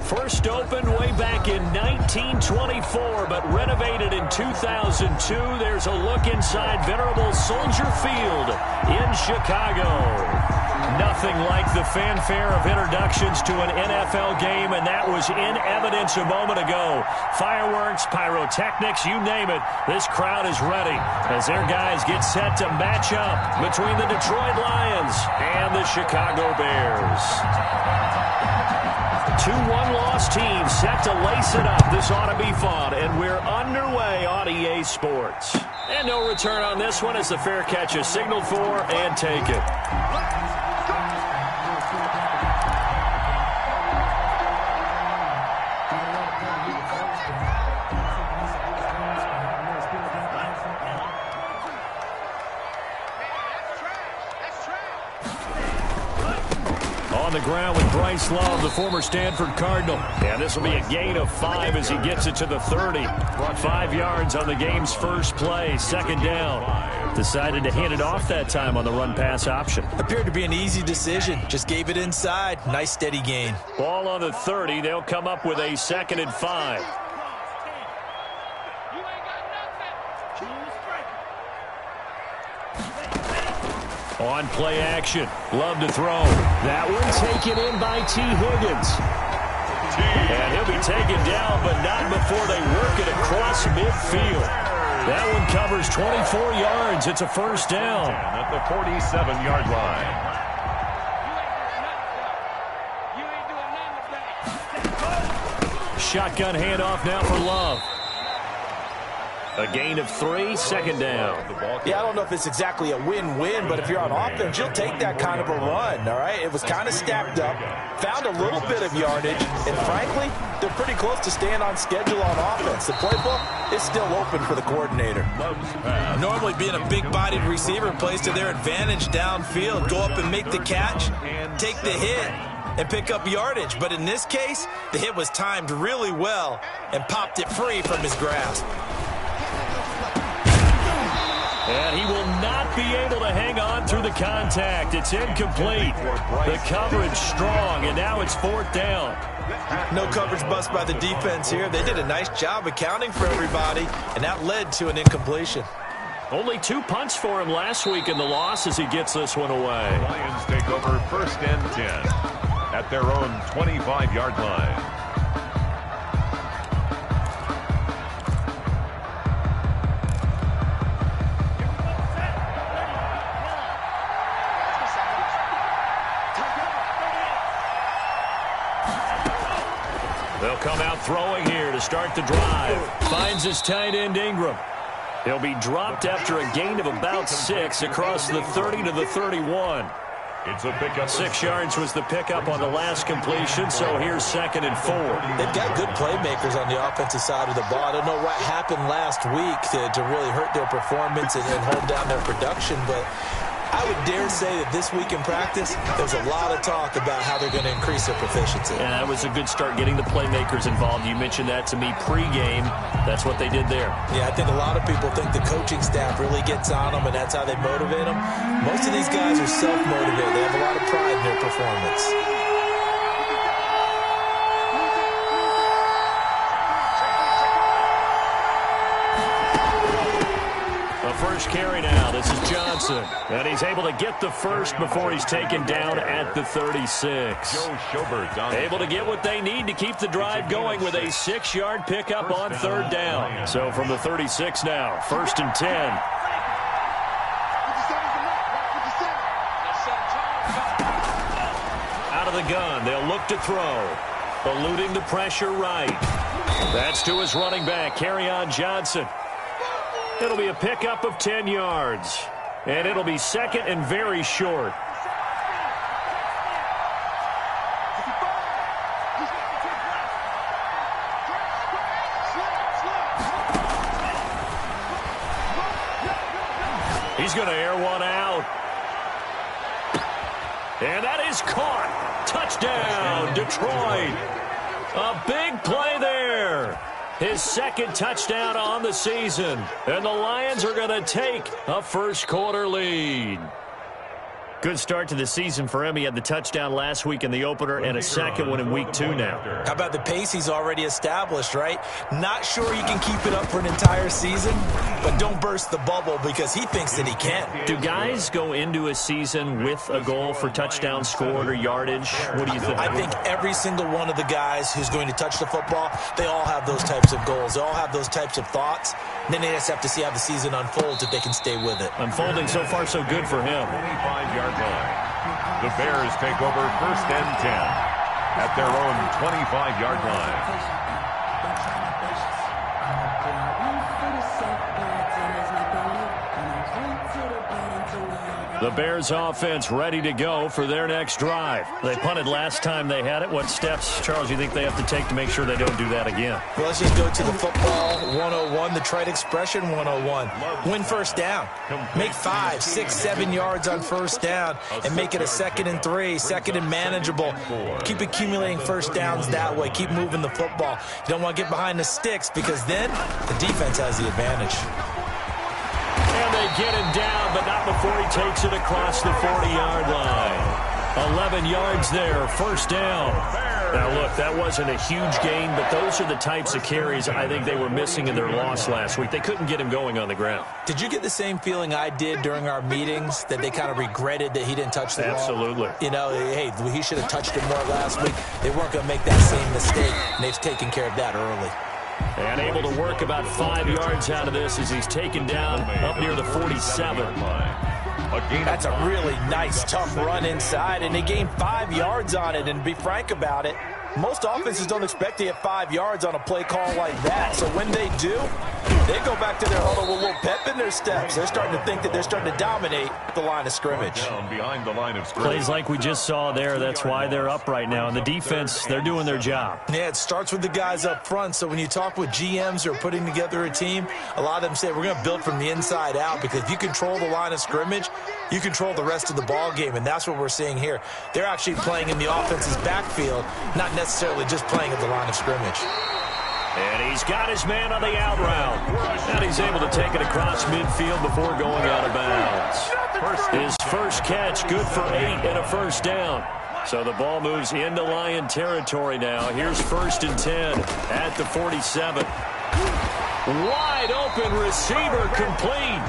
First opened way back in 1924, but renovated in 2002. There's a look inside venerable Soldier Field in Chicago. Nothing like the fanfare of introductions to an NFL game, and that was in evidence a moment ago. Fireworks, pyrotechnics, you name it. This crowd is ready as their guys get set to match up between the Detroit Lions and the Chicago Bears. 2 one-loss teams set to lace it up. This ought to be fun, and we're underway on EA Sports. And no return on this one as the fair catch is signaled for and taken. On the ground with Bryce Love, the former Stanford Cardinal. And this will be a gain of 5 as he gets it to the 30. 5 yards on the game's first play, second down. Decided to hand it off that time on the run-pass option. Appeared to be an easy decision. Just gave it inside. Nice steady gain. Ball on the 30. They'll come up with a 2nd and 5. On play action. Love to throw. That one taken in by T. Higgins. And he'll be taken down, but not before they work it across midfield. That one covers 24 yards. It's a first down. At the 47-yard line. Shotgun handoff now for Love. A gain of 3, second down. Yeah, I don't know if it's exactly a win-win, but if you're on offense, you'll take that kind of a run, all right? It was kind of stacked up, found a little bit of yardage, and frankly, they're pretty close to staying on schedule on offense. The playbook is still open for the coordinator. Normally being a big-bodied receiver plays to their advantage downfield. Go up and make the catch, take the hit, and pick up yardage. But in this case, the hit was timed really well and popped it free from his grasp. And he will not be able to hang on through the contact. It's incomplete. The coverage strong, and now it's 4th down. No coverage bust by the defense here. They did a nice job accounting for everybody, and that led to an incompletion. Only 2 punts for him last week in the loss as he gets this one away. Lions take over 1st and 10 at their own 25-yard line. They'll come out throwing here to start the drive. Finds his tight end Ingram. He'll be dropped after a gain of about 6 across the 30 to the 31. It's a pickup. 6 yards was the pickup on the last completion, so here's 2nd and 4. They've got good playmakers on the offensive side of the ball. I don't know what happened last week to really hurt their performance and hold down their production, but I would dare say that this week in practice, there's a lot of talk about how they're going to increase their proficiency. And that was a good start getting the playmakers involved. You mentioned that to me pregame. That's what they did there. Yeah, I think a lot of people think the coaching staff really gets on them, and that's how they motivate them. Most of these guys are self-motivated. They have a lot of pride in their performance. First carry now. This is Johnson. And he's able to get the first before he's taken down at the 36. Able to get what they need to keep the drive going with a 6-yard pickup on 3rd down. So from the 36 now, 1st and 10. Out of the gun. They'll look to throw. Eluding the pressure right. That's to his running back, Kerryon Johnson. It'll be a pickup of 10 yards. And it'll be 2nd and very short. He's going to air one out. And that is caught. Touchdown, Detroit. A big play there. His 2nd touchdown on the season. And the Lions are going to take a first-quarter lead. Good start to the season for him. He had the touchdown last week in the opener and a second one in week 2 now. How about the pace he's already established, right? Not sure he can keep it up for an entire season, but don't burst the bubble because he thinks that he can. Do guys go into a season with a goal for touchdowns scored or yardage? What do you think? I think every single one of the guys who's going to touch the football, they all have those types of goals. They all have those types of thoughts. And then they just have to see how the season unfolds if they can stay with it. Unfolding so far so good for him. 25-yard line. The Bears take over 1st and 10 at their own 25-yard line. The Bears offense ready to go for their next drive. They punted last time they had it. What steps, Charles, you think they have to take to make sure they don't do that again? Well, let's just go to the football 101, the trite expression 101. Win first down. Make 5, 6, 7 yards on first down and make it a 2nd and 3, 2nd and manageable. Keep accumulating first downs that way. Keep moving the football. You don't want to get behind the sticks because then the defense has the advantage. And they get him down, but not before he takes it across the 40-yard line. 11 yards there, first down. Now, look, that wasn't a huge gain, but those are the types of carries I think they were missing in their loss last week. They couldn't get him going on the ground. Did you get the same feeling I did during our meetings, that they kind of regretted that he didn't touch the ball? Absolutely. You know, hey, he should have touched it more last week. They weren't going to make that same mistake, and they've taken care of that early. And able to work about 5 yards out of this as he's taken down up near the 47. That's a really nice, tough run inside, and they gained 5 yards on it. And to be frank about it, most offenses don't expect to get 5 yards on a play call like that. So when they do, they go back to their huddle with a little pep in their steps. They're starting to think that they're starting to dominate the line of scrimmage. Behind the line of scrimmage. Plays like we just saw there, that's why they're up right now. And the defense, they're doing their job. Yeah, it starts with the guys up front. So when you talk with GMs who are putting together a team, a lot of them say we're going to build from the inside out, because if you control the line of scrimmage, you control the rest of the ball game, and that's what we're seeing here. They're actually playing in the offense's backfield, not necessarily just playing at the line of scrimmage. And he's got his man on the out route. And he's able to take it across midfield before going out of bounds. His first catch, good for 8 and a first down. So the ball moves into Lion territory now. Here's 1st and 10 at the 47. Wide open receiver, complete.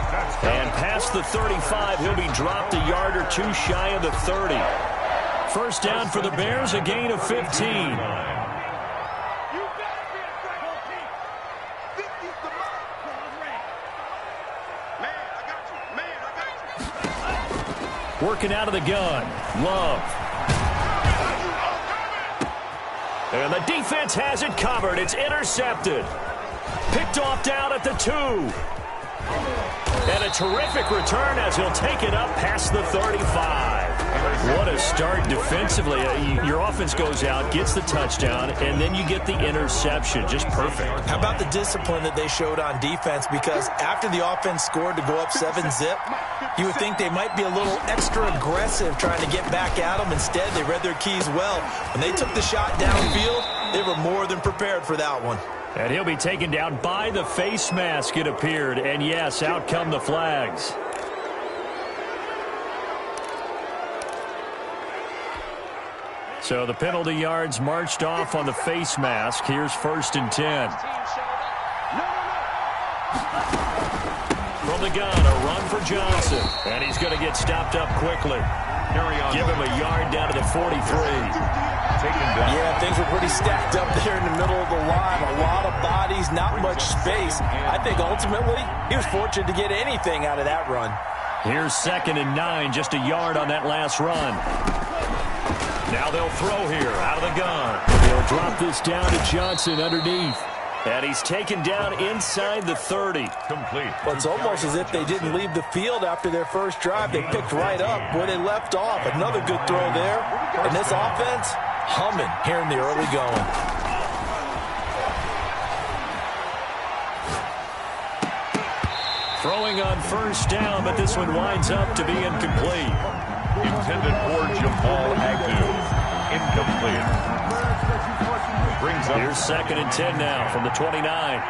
And past the 35, he'll be dropped a yard or 2 shy of the 30. First down for the Bears, a gain of 15. Working out of the gun, Love. And the defense has it covered. It's intercepted. Picked off down at the 2. And a terrific return as he'll take it up past the 35. What a start defensively. Your offense goes out, gets the touchdown, and then you get the interception. Just perfect. How about the discipline that they showed on defense? Because after the offense scored to go up 7-zip, you would think they might be a little extra aggressive trying to get back at them. Instead, they read their keys well. When they took the shot downfield, they were more than prepared for that one. And he'll be taken down by the face mask, it appeared. And yes, out come the flags. So the penalty yards marched off on the face mask. Here's 1st and 10. From the gun, a run for Johnson. And he's going to get stopped up quickly. Give him a yard down to the 43. Yeah, things were pretty stacked up there in the middle of the line. A lot of bodies, not much space. I think ultimately he was fortunate to get anything out of that run. Here's 2nd and 9, just a yard on that last run. Now they'll throw here out of the gun. They'll drop this down to Johnson underneath. And he's taken down inside the 30. Complete. Well, it's almost as if they didn't leave the field after their first drive. They picked right up where they left off. Another good throw there. And this offense humming here in the early going. Throwing on first down, but this one winds up to be incomplete. Intended for Jamal Agnew. Incomplete. Brings up. Here's 2nd and 10 now from the 29.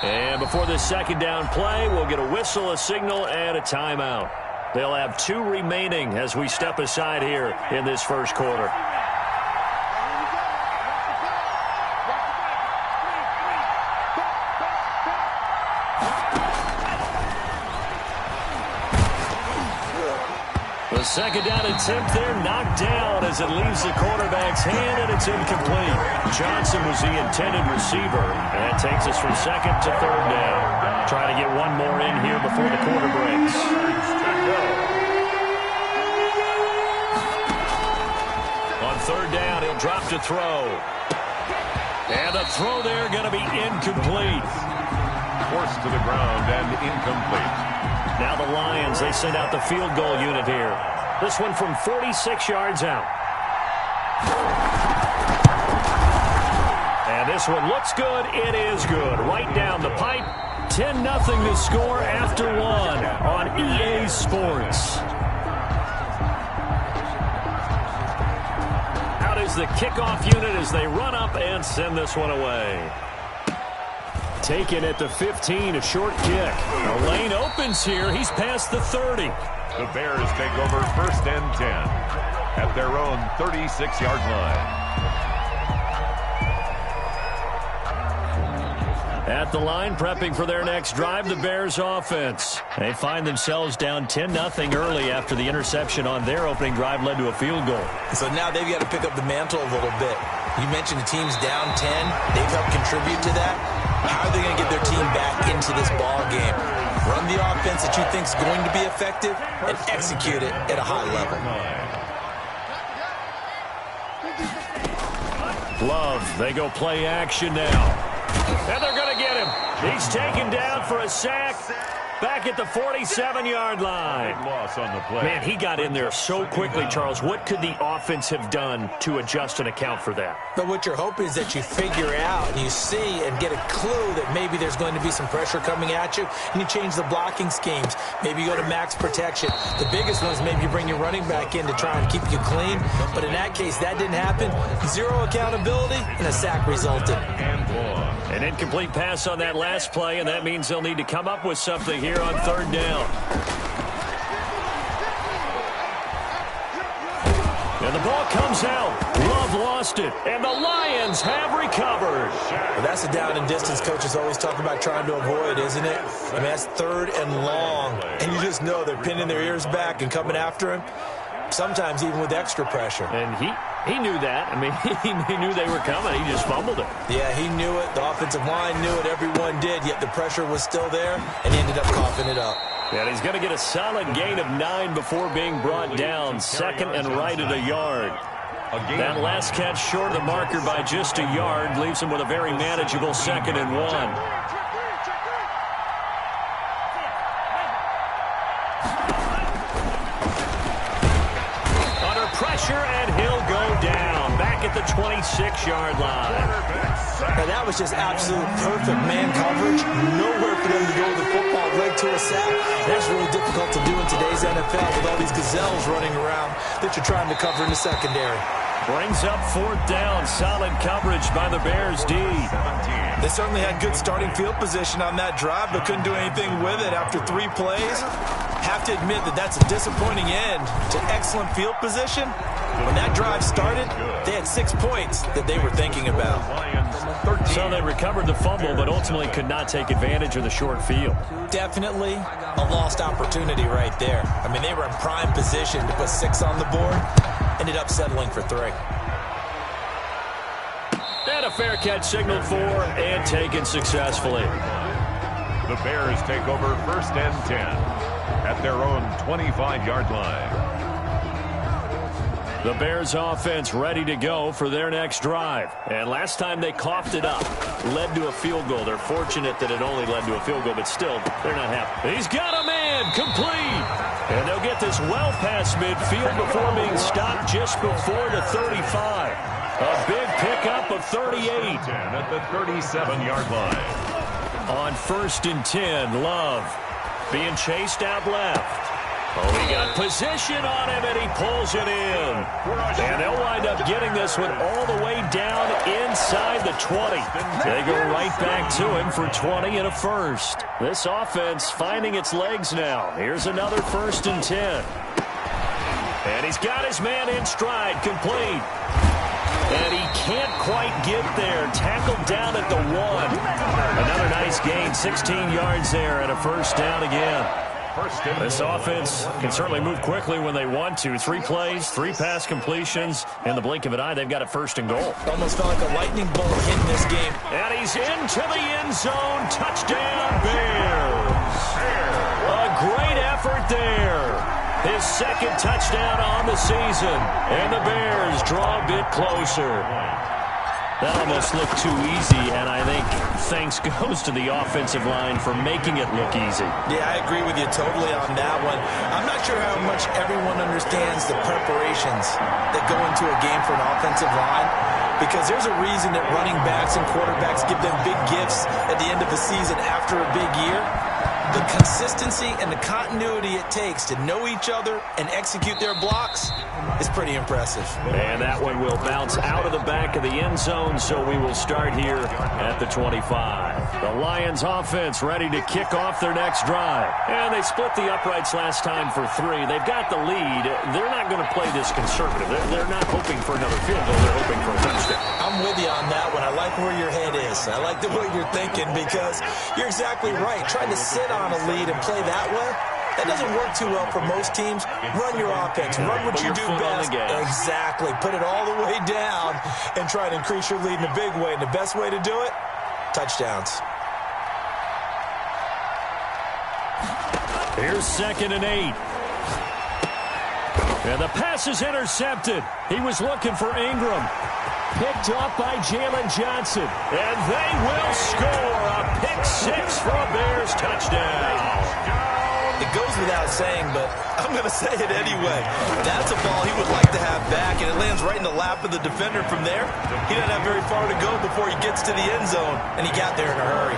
And before this second down play, we'll get a whistle, a signal, and a timeout. They'll have 2 remaining as we step aside here in this first quarter. The second down attempt there knocked down as it leaves the quarterback's hand, and it's incomplete. Johnson was the intended receiver, and that takes us from second to third down. Trying to get one more in here before the quarter breaks. On third down, he'll drop to throw. And the throw there going to be incomplete. Forced to the ground and incomplete. Now the Lions, they send out the field goal unit here. This one from 46 yards out. And this one looks good. It is good. Right down the pipe. 10-0 to score after 1 on EA Sports. Out is the kickoff unit as they run up and send this one away. Taken at the 15, a short kick. The lane opens here. He's past the 30. The Bears take over first and 10 at their own 36-yard line. At the line, prepping for their next drive, the Bears offense. They find themselves down 10-0 early after the interception on their opening drive led to a field goal. So now they've got to pick up the mantle a little bit. You mentioned the team's down 10. They've helped contribute to that. How are they going to get their team back into this ball game? Run the offense that you think is going to be effective and execute it at a high level. Love, they go play action now. And they're going to get him. He's taken down for a sack. Back at the 47-yard line. Loss on the play. Man, he got in there so quickly, Charles. What could the offense have done to adjust and account for that? But what you're hoping is that you figure out and you see and get a clue that maybe there's going to be some pressure coming at you, and you change the blocking schemes. Maybe you go to max protection. The biggest one is maybe you bring your running back in to try and keep you clean. But in that case, that didn't happen. Zero accountability, and a sack resulted. An incomplete pass on that last play, and that means they'll need to come up with something here on third down. And the ball comes out. Love lost it, and the Lions have recovered. Well, that's a down and distance coaches always talk about trying to avoid, isn't it? I mean, that's third and long, and you just know they're pinning their ears back and coming after him, sometimes even with extra pressure. And he knew that. I mean, he knew they were coming. He just fumbled it. Yeah, he knew it. The offensive line knew it. Everyone did, yet the pressure was still there, and he ended up coughing it up. And he's going to get a solid gain of 9 before being brought down. Second and right at a yard. That last catch short of the marker by just a yard leaves him with a very manageable 2nd and 1. Under pressure, and he'll go down. Back at the 26-yard line. Now, that was just absolute perfect man coverage. Nowhere for them to go with the football, led to a sack. That's really difficult to do in today's NFL with all these gazelles running around that you're trying to cover in the secondary. Brings up 4th down. Solid coverage by the Bears D. They certainly had good starting field position on that drive, but couldn't do anything with it after 3 plays. Have to admit that that's a disappointing end to excellent field position. When that drive started, they had 6 points that they were thinking about. So they recovered the fumble, but ultimately could not take advantage of the short field. Definitely a lost opportunity right there. I mean, they were in prime position to put 6 on the board. Ended up settling for 3. And a fair catch signaled for and taken successfully. The Bears take over first and 10 at their own 25-yard line. The Bears offense ready to go for their next drive. And last time they coughed it up, led to a field goal. They're fortunate that it only led to a field goal, but still, they're not happy. He's got a man, complete. And they'll get this well past midfield before being stopped just before the 35. A big pickup of 38. At the 37-yard line. On 1st and 10, Love being chased out left. Oh, he got position on him, and he pulls it in. And they'll wind up getting this one all the way down inside the 20. They go right back to him for 20 and a first. This offense finding its legs now. Here's another 1st and 10. And he's got his man in stride, complete. And he can't quite get there. Tackled down at the 1. Another nice gain, 16 yards there, and a first down again. This offense can certainly move quickly when they want to. 3 plays, 3 pass completions. In the blink of an eye, they've got a 1st and goal. Almost felt like a lightning bolt hitting this game. And he's into the end zone. Touchdown, Bears. A great effort there. His 2nd touchdown on the season. And the Bears draw a bit closer. That almost looked too easy, and I think thanks goes to the offensive line for making it look easy. Yeah, I agree with you totally on that one. I'm not sure how much everyone understands the preparations that go into a game for an offensive line, because there's a reason that running backs and quarterbacks give them big gifts at the end of the season after a big year. The consistency and the continuity it takes to know each other and execute their blocks is pretty impressive. And that one will bounce out of the back of the end zone, so we will start here at the 25. The Lions offense ready to kick off their next drive. And they split the uprights last time for 3. They've got the lead. They're not going to play this conservative. They're not hoping for another field goal. They're hoping for a touchdown. I'm with you on that one. I like where your head is. I like the way you're thinking, because you're exactly right. Trying to sit on a lead and play that way, that doesn't work too well for most teams. Run your offense. Run what you do best. Exactly. Put it all the way down and try to increase your lead in a big way. And the best way to do it, touchdowns. Here's 2nd and 8. And the pass is intercepted. He was looking for Ingram. Picked up by Jalen Johnson. And they will score a pick-6 for a Bears touchdown. It goes without saying, but I'm going to say it anyway. That's a ball he would like to have back, and it lands right in the lap of the defender from there. He doesn't have very far to go before he gets to the end zone, and he got there in a hurry.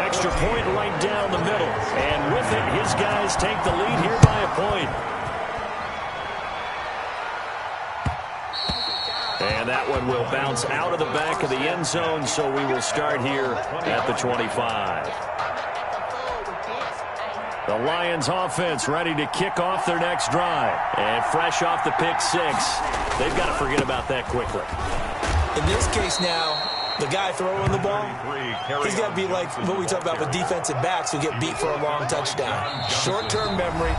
Extra point right down the middle. And with it, his guys take the lead here by a point. And that one will bounce out of the back of the end zone, so we will start here at the 25. The Lions offense ready to kick off their next drive. And fresh off the pick-6, they've got to forget about that quickly. In this case now, the guy throwing the ball, he's got to be like what we talk about with defensive backs who get beat for a long touchdown. Short-term memory,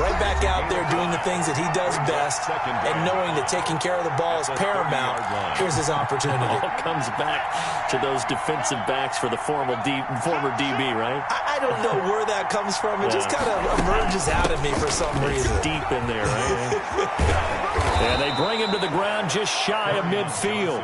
right back out there doing the things that he does best, and knowing that taking care of the ball is paramount. Here's his opportunity. It all comes back to those defensive backs for the former DB, right? I don't know where that comes from. It just kind of emerges out of me for some reason. It's deep in there, right? And they bring him to the ground just shy of midfield.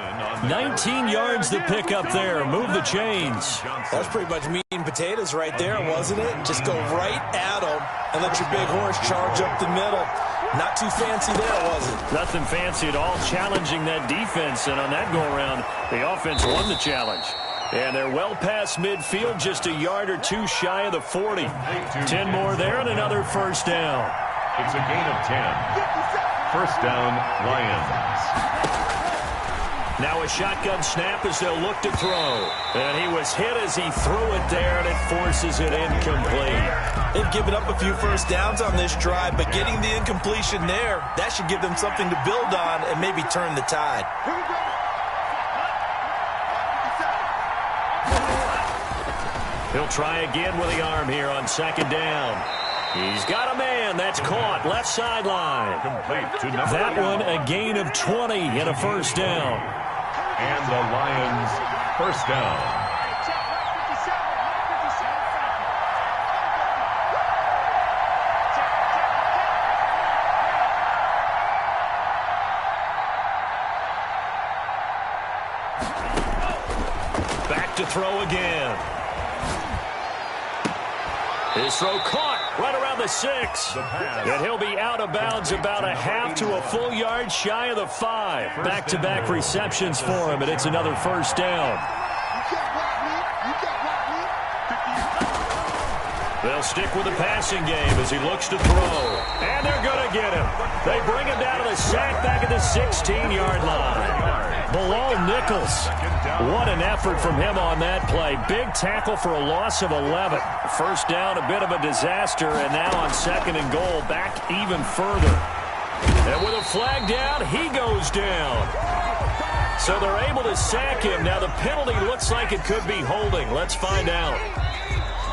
19 yards to pick up there. Move the chains. That's pretty much meat and potatoes right there, wasn't it? Just go right at him and let your big horse charge up the middle. Not too fancy there, was it? Nothing fancy at all, challenging that defense. And on that go-around, the offense won the challenge. And they're well past midfield, just a yard or 2 shy of the 40. 10 more there and another first down. It's a gain of 10. First down, Lions. Now a shotgun snap as they'll look to throw. And he was hit as he threw it there, and it forces it incomplete. They've given up a few first downs on this drive, but getting the incompletion there, that should give them something to build on and maybe turn the tide. He'll try again with the arm here on 2nd down. He's got a man. That's caught. Left sideline. That one a gain of 20 and a first down. And the Lions first down. Back to throw again. His throw caught right around the 6. And he'll be out of bounds about a half to a full yard shy of the 5. Back-to-back receptions for him, and it's another first down. They'll stick with the passing game as he looks to throw. And they're going to get him. They bring him down to the sack back at the 16-yard line. Bilal Nichols. What an effort from him on that play. Big tackle for a loss of 11. First down, a bit of a disaster, and now on 2nd and goal, back even further. And with a flag down, he goes down. So they're able to sack him. Now the penalty looks like it could be holding. Let's find out.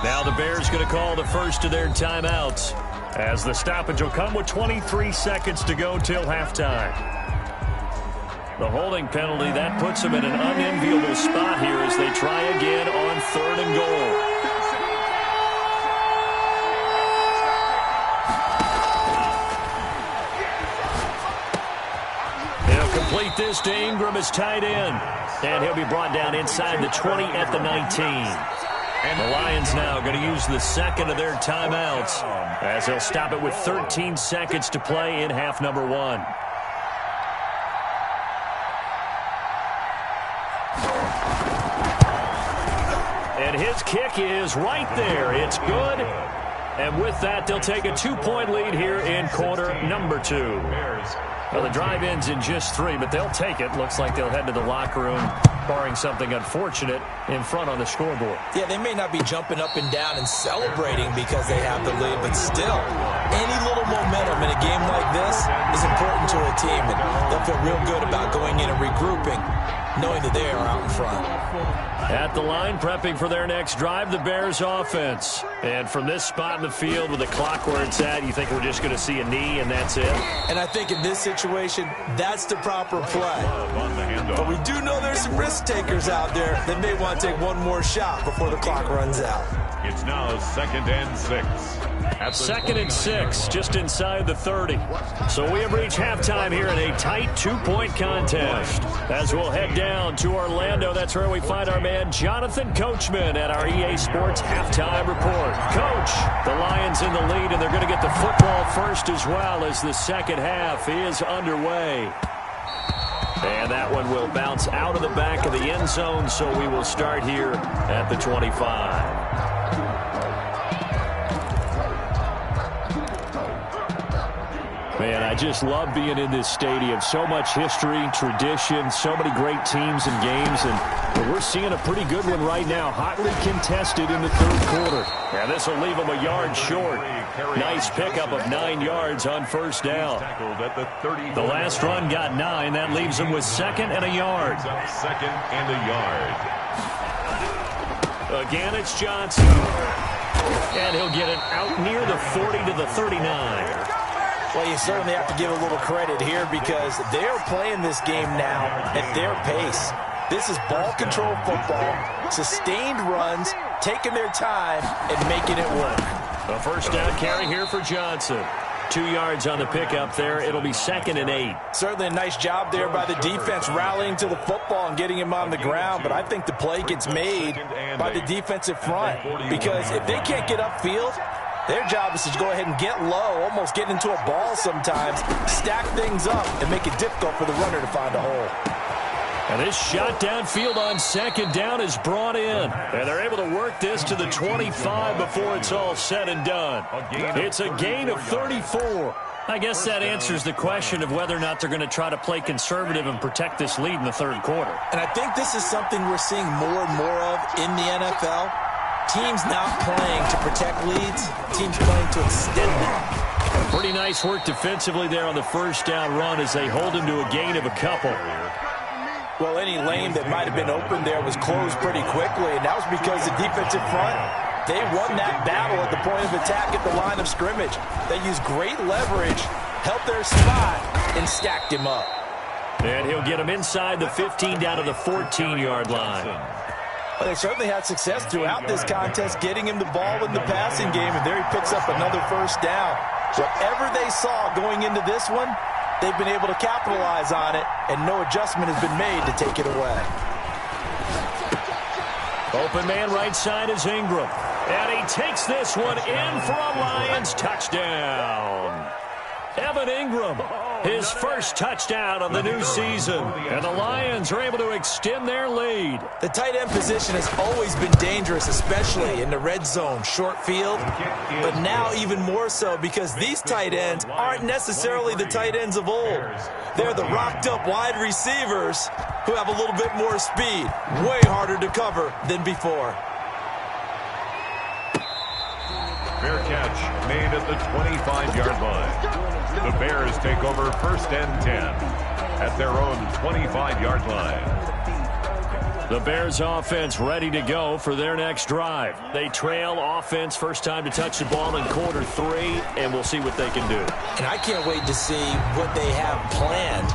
Now the Bears going to call the first of their timeouts as the stoppage will come with 23 seconds to go till halftime. The holding penalty, that puts them in an unenviable spot here as they try again on 3rd and goal. He'll complete this to Ingram as tight end. And he'll be brought down inside the 20 at the 19. And the Lions now going to use the second of their timeouts as they'll stop it with 13 seconds to play in half number 1. And his kick is right there. It's good. And with that, they'll take a 2-point lead here in quarter number 2. Well, the drive ends in just 3, but they'll take it. Looks like they'll head to the locker room, barring something unfortunate, in front on the scoreboard. Yeah, they may not be jumping up and down and celebrating because they have the lead, but still, any little momentum in a game like this is important to a team, and they'll feel real good about going in and regrouping, knowing that they are out in front. At the line, prepping for their next drive, the Bears offense. And from this spot in the field with the clock where it's at, you think we're just going to see a knee and that's it? And I think in this situation, that's the proper play. But we do know there's some risk takers out there that may want to take one more shot before the clock runs out. It's now 2nd and 6. At 2nd and 6, just inside the 30. So we have reached halftime here in a tight 2-point contest. As we'll head down to Orlando, that's where we find our man Jonathan Coachman at our EA Sports Halftime Report. Coach, the Lions in the lead, and they're going to get the football first as well as the second half is underway. And that one will bounce out of the back of the end zone, so we will start here at the 25. Man, I just love being in this stadium. So much history, tradition, so many great teams and games, and we're seeing a pretty good one right now. Hotly contested in the 3rd quarter. And this will leave them a yard short. Nice pickup of 9 yards on first down. The last run got 9. That leaves them with 2nd and a yard. 2nd and a yard. Again, it's Johnson. And he'll get it out near the 40 to the 39. Well, you certainly have to give a little credit here because they're playing this game now at their pace. This is ball control football, sustained runs, taking their time, and making it work. A first down carry here for Johnson. 2 yards on the pickup there. It'll be 2nd and 8. Certainly a nice job there by the defense rallying to the football and getting him on the ground, but I think the play gets made by the defensive front because if they can't get upfield, their job is to go ahead and get low, almost get into a ball sometimes, stack things up, and make it difficult for the runner to find a hole. And this shot downfield on 2nd down is brought in. And they're able to work this to the 25 before it's all said and done. It's a gain of 34. I guess that answers the question of whether or not they're going to try to play conservative and protect this lead in the 3rd quarter. And I think this is something we're seeing more and more of in the NFL. Teams not playing to protect leads, teams playing to extend them. Pretty nice work defensively there on the first down run as they hold him to a gain of a couple. Well, any lane that might have been open there was closed pretty quickly, and that was because the defensive front, they won that battle at the point of attack at the line of scrimmage. They used great leverage, held their spot, and stacked him up. And he'll get him inside the 15 down to the 14-yard line. Well, they certainly had success throughout this contest getting him the ball in the passing game, and there he picks up another first down. Whatever they saw going into this one, they've been able to capitalize on it, and no adjustment has been made to take it away. Open man right side is Ingram. And he takes this one in for a Lions touchdown. Evan Ingram his first touchdown of the new season. And the Lions are able to extend their lead. The tight end position has always been dangerous, especially in the red zone, short field. But now even more so because these tight ends aren't necessarily the tight ends of old. They're the rocked-up wide receivers who have a little bit more speed. Way harder to cover than before. Fair catch made at the 25-yard line. The Bears take over first and 10 at their own 25-yard line. The Bears offense ready to go for their next drive. They trail offense first time to touch the ball in quarter 3, and we'll see what they can do. And I can't wait to see what they have planned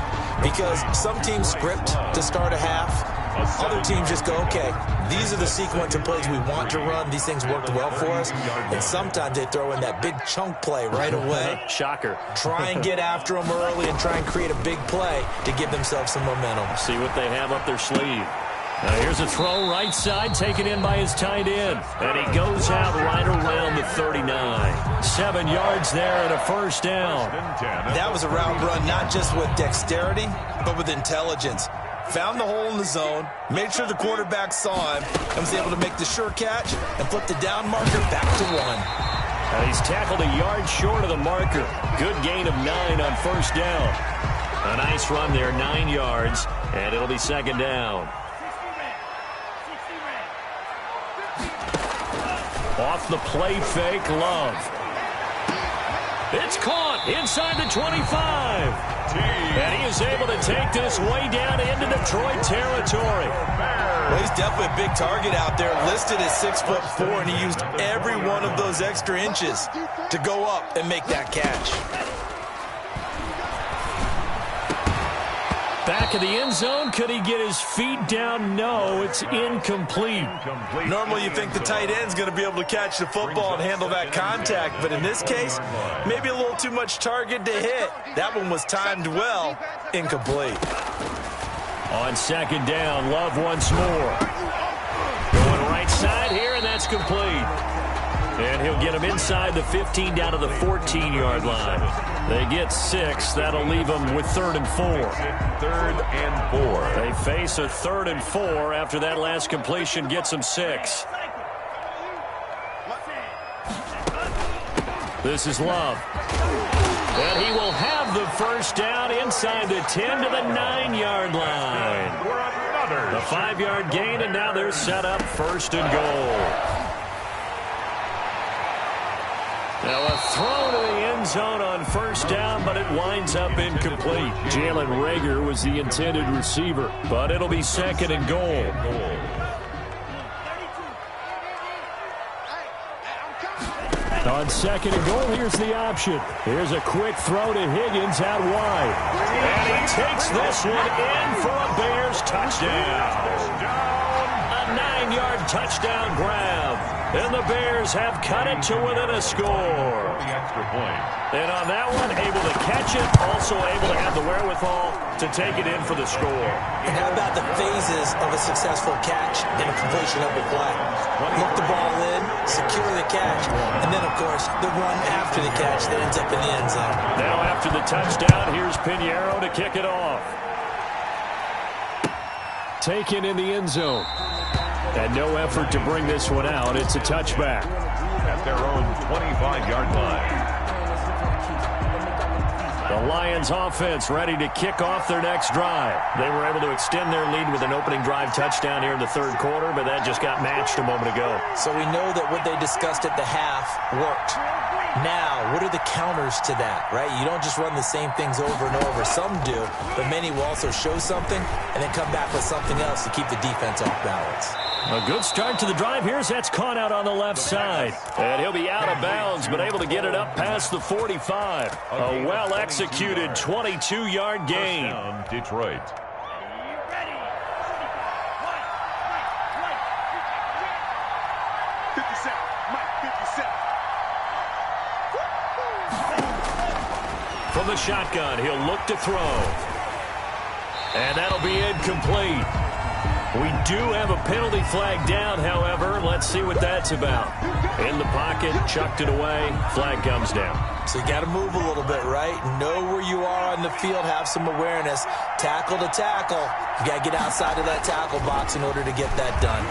because some teams script to start a half. Other teams just go, okay, these are the sequence of plays we want to run. These things worked well for us. And sometimes they throw in that big chunk play right away. Shocker. Try and get after them early and try and create a big play to give themselves some momentum. See what they have up their sleeve. Now here's a throw right side taken in by his tight end. And he goes out right around the 39. 7 yards there and a first down. That was a route run not just with dexterity, but with intelligence. Found the hole in the zone, made sure the quarterback saw him, and was able to make the sure catch and flip the down marker back to 1. And he's tackled a yard short of the marker. Good gain of 9 on first down. A nice run there, 9 yards, and it'll be second down. Off the play fake, Love. It's caught inside the 25. And he is able to take this way down into Detroit territory. Well, he's definitely a big target out there, listed as 6'4", and he used every one of those extra inches to go up and make that catch. Back of the end zone, could he get his feet down? No, it's incomplete. Normally you think the tight end's going to be able to catch the football and handle that contact, but in this case, maybe a little too much target to hit. That one was timed well, incomplete. On second down, Love once more. Going right side here, and that's complete. And he'll get him inside the 15 down to the 14-yard line. They get 6. That'll leave them with 3rd and 4. 3rd and 4. They face a 3rd and 4 after that last completion gets them 6. This is Love. And he will have the first down inside the 10 to the 9-yard line. The 5-yard gain, and now they're set up 1st and goal. Now a throw to the end zone on first down, but it winds up incomplete. Jalen Reagor was the intended receiver, but it'll be 2nd and goal. On 2nd and goal, here's the option. Here's a quick throw to Higgins out wide. And he takes this one in for a Bears touchdown. A 9-yard touchdown grab. And the Bears have cut it to within a score. The extra point. And on that one, able to catch it, also able to have the wherewithal to take it in for the score. And how about the phases of a successful catch and a completion of the play? Look the ball in, secure the catch, and then, of course, the run after the catch that ends up in the end zone. Now after the touchdown, here's Pinheiro to kick it off. Taken in the end zone. And no effort to bring this one out. It's a touchback. At their own 25-yard line. The Lions offense ready to kick off their next drive. They were able to extend their lead with an opening drive touchdown here in the 3rd quarter, but that just got matched a moment ago. So we know that what they discussed at the half worked. Now, what are the counters to that, right? You don't just run the same things over and over. Some do, but many will also show something and then come back with something else to keep the defense off balance. A good start to the drive here as that's caught out on the left side. And he'll be out of bounds, but able to get it up past the 45. A well-executed 22-yard gain. Detroit. From the shotgun, he'll look to throw. And that'll be incomplete. We do have a penalty flag down, however. Let's see what that's about. In the pocket, chucked it away, flag comes down. So you got to move a little bit, right? Know where you are on the field, have some awareness. Tackle to tackle. You got to get outside of that tackle box in order to get that done.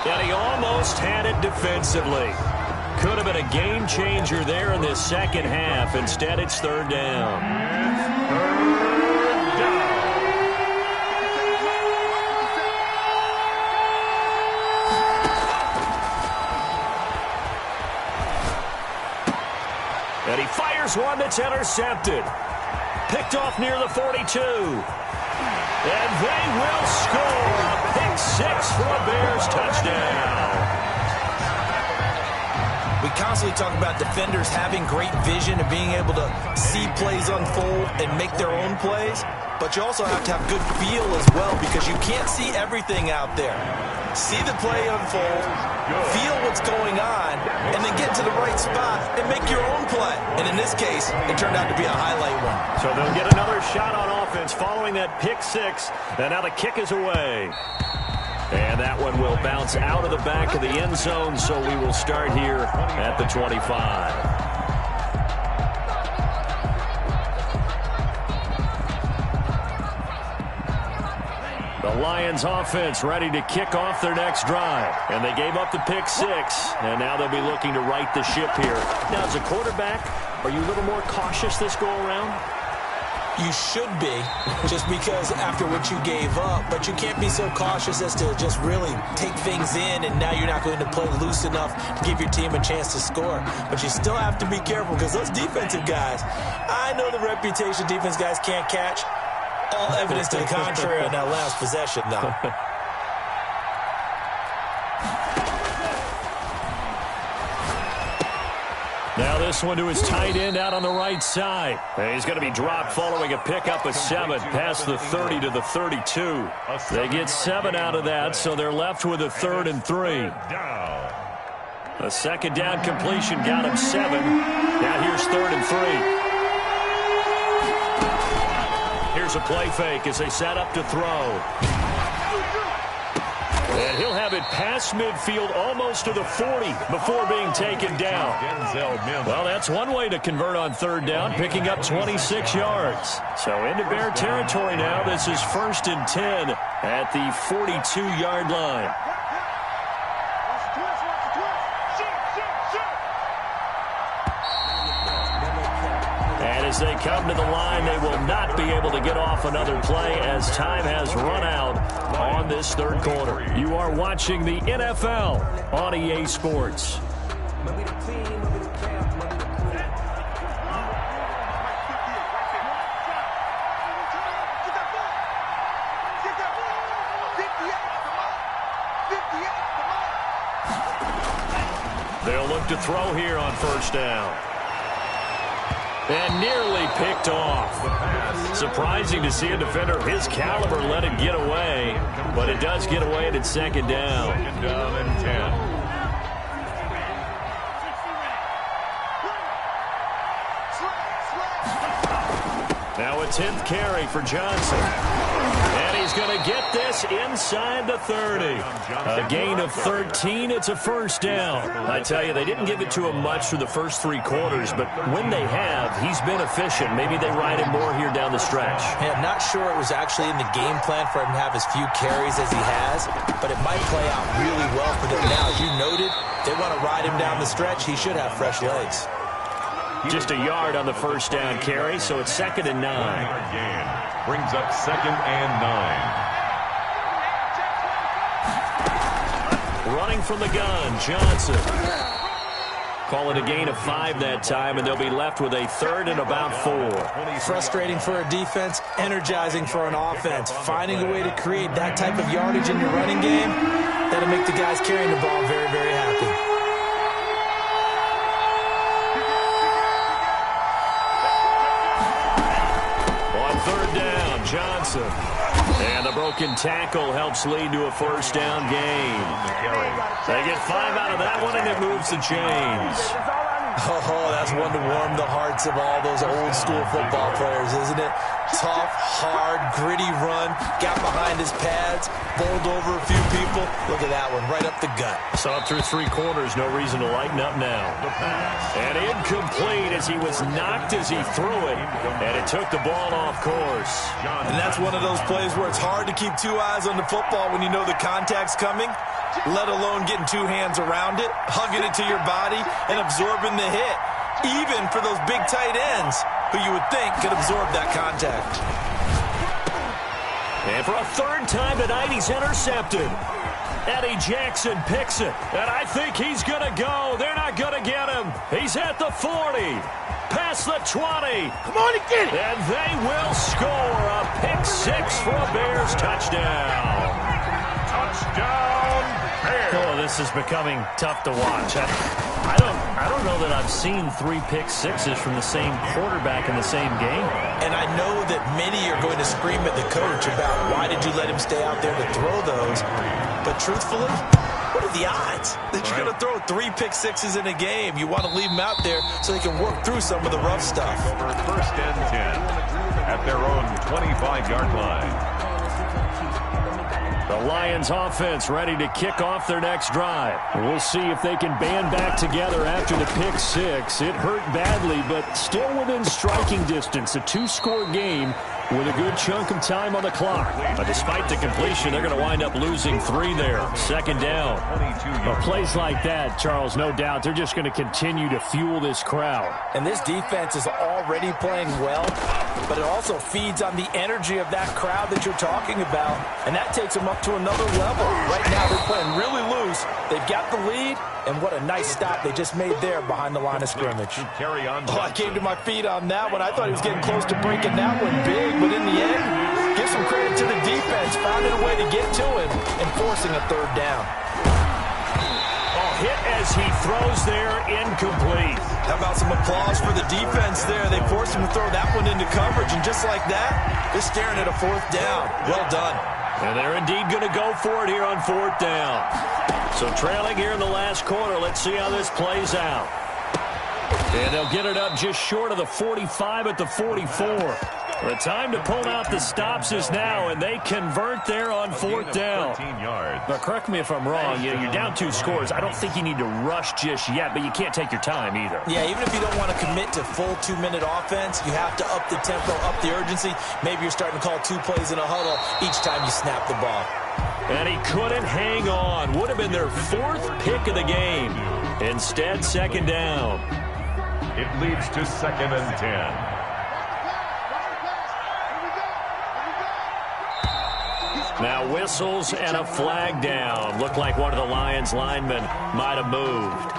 And he almost had it defensively. Could have been a game changer there in this second half. Instead, it's third down. And he fires one that's intercepted. Picked off near the 42. And they will score a pick six for a Bears touchdown. We constantly talk about defenders having great vision and being able to see plays unfold and make their own plays. But you also have to have good feel as well, because you can't see everything out there. See the play unfold, feel what's going on, and then get to the right spot and make your own play. And in this case, it turned out to be a highlight one. So they'll get another shot on offense following that pick six. And now the kick is away. And that one will bounce out of the back of the end zone, so we will start here at the 25. The Lions offense ready to kick off their next drive. And they gave up the pick six, and now they'll be looking to right the ship here. Now, as a quarterback, are you a little more cautious this go-around? You should be, just because after what you gave up, but you can't be so cautious as to just really take things in, and now you're not going to play loose enough to give your team a chance to score. But you still have to be careful, because those defensive guys, I know the reputation defense guys can't catch. All evidence to the contrary on that last possession, though. Now this one to his tight end out on the right side. He's going to be dropped following a pickup of 7 past the 30 to the 32. They get 7 out of that, so they're left with a 3rd and 3. A second down completion got him 7. Now here's 3rd and 3. Here's a play fake as they set up to throw. And he'll have it past midfield almost to the 40 before being taken down. Well, that's one way to convert on 3rd down, picking up 26 yards. So into Bear territory now. This is 1st and 10 at the 42-yard line. As they come to the line, they will not be able to get off another play as time has run out on this 3rd quarter. You are watching the NFL on EA Sports. They'll look to throw here on 1st down. And nearly picked off. Surprising to see a defender of his caliber let it get away, but it does get away and it's 2nd down. 2nd down and 10. Now a 10th carry for Johnson. And he's going to get this inside the 30. A gain of 13. It's a 1st down. I tell you, they didn't give it to him much for the first 3 quarters, but when they have, he's been efficient. Maybe they ride him more here down the stretch. Yeah, I'm not sure it was actually in the game plan for him to have as few carries as he has, but it might play out really well for them now. As you noted, they want to ride him down the stretch. He should have fresh legs. Just a yard on the 1st down carry, so it's 2nd and 9. Brings up 2nd and 9. Running from the gun, Johnson. Call it a gain of 5 that time, and they'll be left with a 3rd and about 4. Frustrating for a defense, energizing for an offense. Finding a way to create that type of yardage in your running game, that'll make the guys carrying the ball very, very happy. Johnson. And the broken tackle helps lead to a 1st down gain. They get 5 out of that one, and it moves the chains. Oh, that's one to warm the hearts of all those old school football players, isn't it? Tough, hard, gritty run, got behind his pads, bowled over a few people. Look at that one, right up the gut. Saw it through 3 quarters, no reason to lighten up now. And incomplete as he was knocked as he threw it, and it took the ball off course. And that's one of those plays where it's hard to keep 2 eyes on the football when you know the contact's coming, let alone getting 2 hands around it, hugging it to your body, and absorbing the hit, even for those big tight ends who you would think could absorb that contact. And for a 3rd time tonight, he's intercepted. Eddie Jackson picks it, and I think he's going to go. They're not going to get him. He's at the 40, past the 20. Come on and get it. And they will score a pick 6 for a Bears touchdown. Touchdown, Bears. Oh, this is becoming tough to watch. I don't know that I've seen 3 pick 6s from the same quarterback in the same game. And I know that many are going to scream at the coach about why did you let him stay out there to throw those. But truthfully, what are the odds that you're going to throw 3 pick 6s in a game? You want to leave them out there so they can work through some of the rough stuff. Over 1st and 10 at their own 25-yard line. The Lions offense ready to kick off their next drive. We'll see if they can band back together after the pick 6. It hurt badly, but still within striking distance. A 2-score game with a good chunk of time on the clock. But despite the completion, they're going to wind up losing 3 there. 2nd down. But plays like that, Charles, no doubt, they're just going to continue to fuel this crowd. And this defense is already playing well, but it also feeds on the energy of that crowd that you're talking about, and that takes them up to another level. Right now, they're playing really loose. They've got the lead, and what a nice stop they just made there behind the line of scrimmage. Oh, I came to my feet on that one. I thought he was getting close to breaking that one big, but in the end, give some credit to the defense. Found a way to get to him and forcing a 3rd down. Hit as he throws there, incomplete. How about some applause for the defense there? They forced him to throw that one into coverage, and just like that, they're staring at a 4th down. Well done. And they're indeed going to go for it here on 4th down. So trailing here in the last quarter, let's see how this plays out. And they'll get it up just short of the 45 at the 44. The time to pull out the stops is now, and they convert there on 4th down. But correct me if I'm wrong, you're down 2 scores. I don't think you need to rush just yet, but you can't take your time either. Yeah, even if you don't want to commit to full 2-minute offense, you have to up the tempo, up the urgency. Maybe you're starting to call 2 plays in a huddle each time you snap the ball. And he couldn't hang on. Would have been their 4th pick of the game. Instead, 2nd down. It leads to 2nd and 10. Now whistles and a flag down. Looked like one of the Lions linemen might have moved.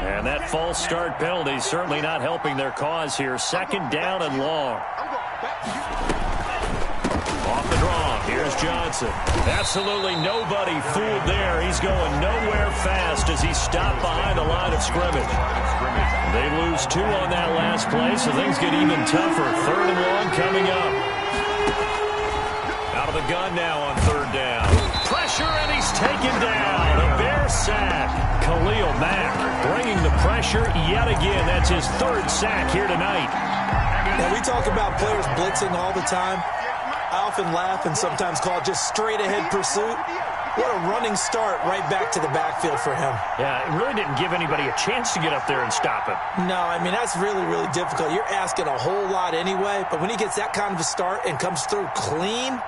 And that false start penalty certainly not helping their cause here. 2nd down and long. Off the draw. Here's Johnson. Absolutely nobody fooled there. He's going nowhere fast as he stopped behind the line of scrimmage. They lose 2 on that last play, so things get even tougher. 3rd and long coming up. Out of the gun now on 3rd down. Pressure, and he's taken down. A Bear sack. Khalil Mack bringing the pressure yet again. That's his 3rd sack here tonight. Now, we talk about players blitzing all the time. I often laugh and sometimes call it just straight-ahead pursuit. What a running start right back to the backfield for him. Yeah, it really didn't give anybody a chance to get up there and stop him. No, I mean, that's really, really difficult. You're asking a whole lot anyway, but when he gets that kind of a start and comes through clean,